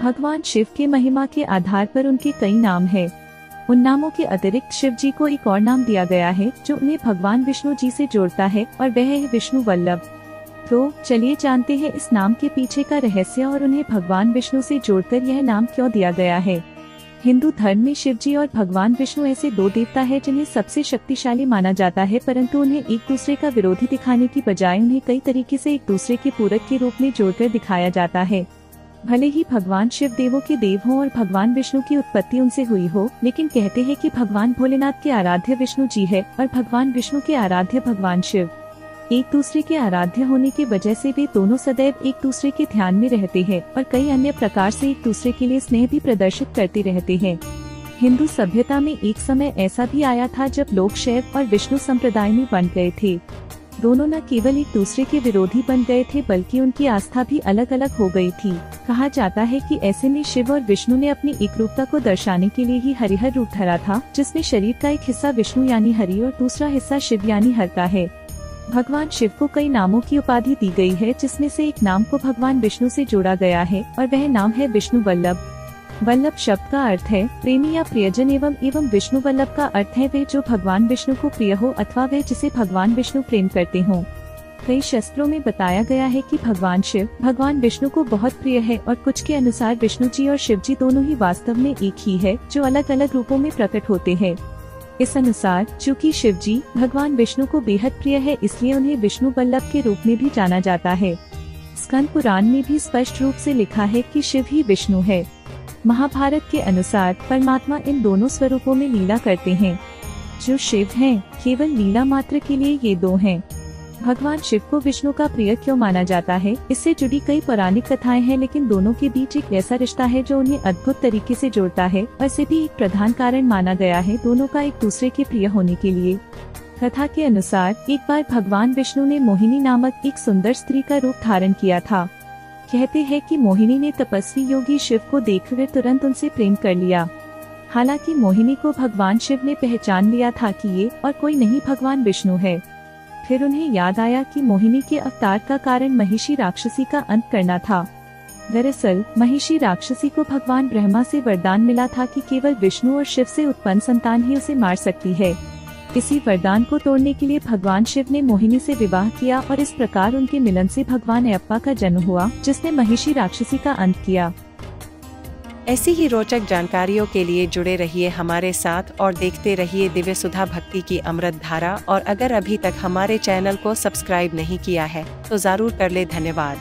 भगवान शिव के महिमा के आधार पर उनके कई नाम हैं। उन नामों के अतिरिक्त शिव जी को एक और नाम दिया गया है जो उन्हें भगवान विष्णु जी से जोड़ता है और वह है विष्णु वल्लभ। तो चलिए जानते हैं इस नाम के पीछे का रहस्य और उन्हें भगवान विष्णु से जोड़कर यह नाम क्यों दिया गया है। हिंदू धर्म में शिव जी और भगवान विष्णु ऐसे दो देवता हैं जिन्हें सबसे शक्तिशाली माना जाता है, परंतु उन्हें एक दूसरे का विरोधी दिखाने की बजाय उन्हें कई तरीके से एक दूसरे के पूरक के रूप में जोड़कर दिखाया जाता है। भले ही भगवान शिव देवों के देव हों और भगवान विष्णु की उत्पत्ति उनसे हुई हो, लेकिन कहते हैं कि भगवान भोलेनाथ के आराध्य विष्णु जी है और भगवान विष्णु के आराध्य भगवान शिव। एक दूसरे के आराध्य होने की वजह से वे दोनों सदैव एक दूसरे के ध्यान में रहते हैं और कई अन्य प्रकार से एक दूसरे के लिए स्नेह भी प्रदर्शित करते रहते हैं। हिंदू सभ्यता में एक समय ऐसा भी आया था जब लोग शैव और विष्णु संप्रदाय में बंट गए थे। दोनों न केवल एक दूसरे के विरोधी बन गए थे बल्कि उनकी आस्था भी अलग अलग हो गई थी। कहा जाता है कि ऐसे में शिव और विष्णु ने अपनी एकरूपता को दर्शाने के लिए ही हरिहर रूप धरा था, जिसमें शरीर का एक हिस्सा विष्णु यानी हरि और दूसरा हिस्सा शिव यानी हर का है। भगवान शिव को कई नामों की उपाधि दी गई है, जिसमें से एक नाम को भगवान विष्णु से जोड़ा गया है और वह नाम है विष्णु वल्लभ। वल्लभ शब्द का अर्थ है प्रेमी या प्रियजन एवं विष्णु वल्लभ का अर्थ है वे जो भगवान विष्णु को प्रिय हो अथवा वे जिसे भगवान विष्णु प्रेम करते हों। कई शास्त्रों में बताया गया है कि भगवान शिव भगवान विष्णु को बहुत प्रिय है और कुछ के अनुसार विष्णु जी और शिव जी दोनों ही वास्तव में एक ही है जो अलग अलग रूपों में प्रकट होते हैं। इस अनुसार चूँकि शिव जी भगवान विष्णु को बेहद प्रिय है, इसलिए उन्हें विष्णु वल्लभ के रूप में भी जाना जाता है। स्कंद पुराण में भी स्पष्ट रूप से लिखा है कि शिव ही विष्णु है। महाभारत के अनुसार परमात्मा इन दोनों स्वरूपों में लीला करते हैं। जो शिव हैं, केवल लीला मात्र के लिए ये दो हैं। भगवान शिव को विष्णु का प्रिय क्यों माना जाता है, इससे जुड़ी कई पौराणिक कथाएं हैं, लेकिन दोनों के बीच एक ऐसा रिश्ता है जो उन्हें अद्भुत तरीके से जोड़ता है और इसे भी एक प्रधान कारण माना गया है दोनों का एक दूसरे के प्रिय होने के लिए। कथा के अनुसार एक बार भगवान विष्णु ने मोहिनी नामक एक सुंदर स्त्री का रूप धारण किया था। कहते हैं कि मोहिनी ने तपस्वी योगी शिव को देखकर तुरंत उनसे प्रेम कर लिया। हालांकि मोहिनी को भगवान शिव ने पहचान लिया था कि ये और कोई नहीं भगवान विष्णु है। फिर उन्हें याद आया कि मोहिनी के अवतार का कारण महिषी राक्षसी का अंत करना था। दरअसल महिषी राक्षसी को भगवान ब्रह्मा से वरदान मिला था कि केवल विष्णु और शिव से उत्पन्न संतान ही उसे मार सकती है। इसी वरदान को तोड़ने के लिए भगवान शिव ने मोहिनी से विवाह किया और इस प्रकार उनके मिलन से भगवान अयप्पा का जन्म हुआ, जिसने महिषी राक्षसी का अंत किया। ऐसी ही रोचक जानकारियों के लिए जुड़े रहिए हमारे साथ और देखते रहिए दिव्य सुधा भक्ति की अमृत धारा। और अगर अभी तक हमारे चैनल को सब्सक्राइब नहीं किया है तो जरूर कर ले। धन्यवाद।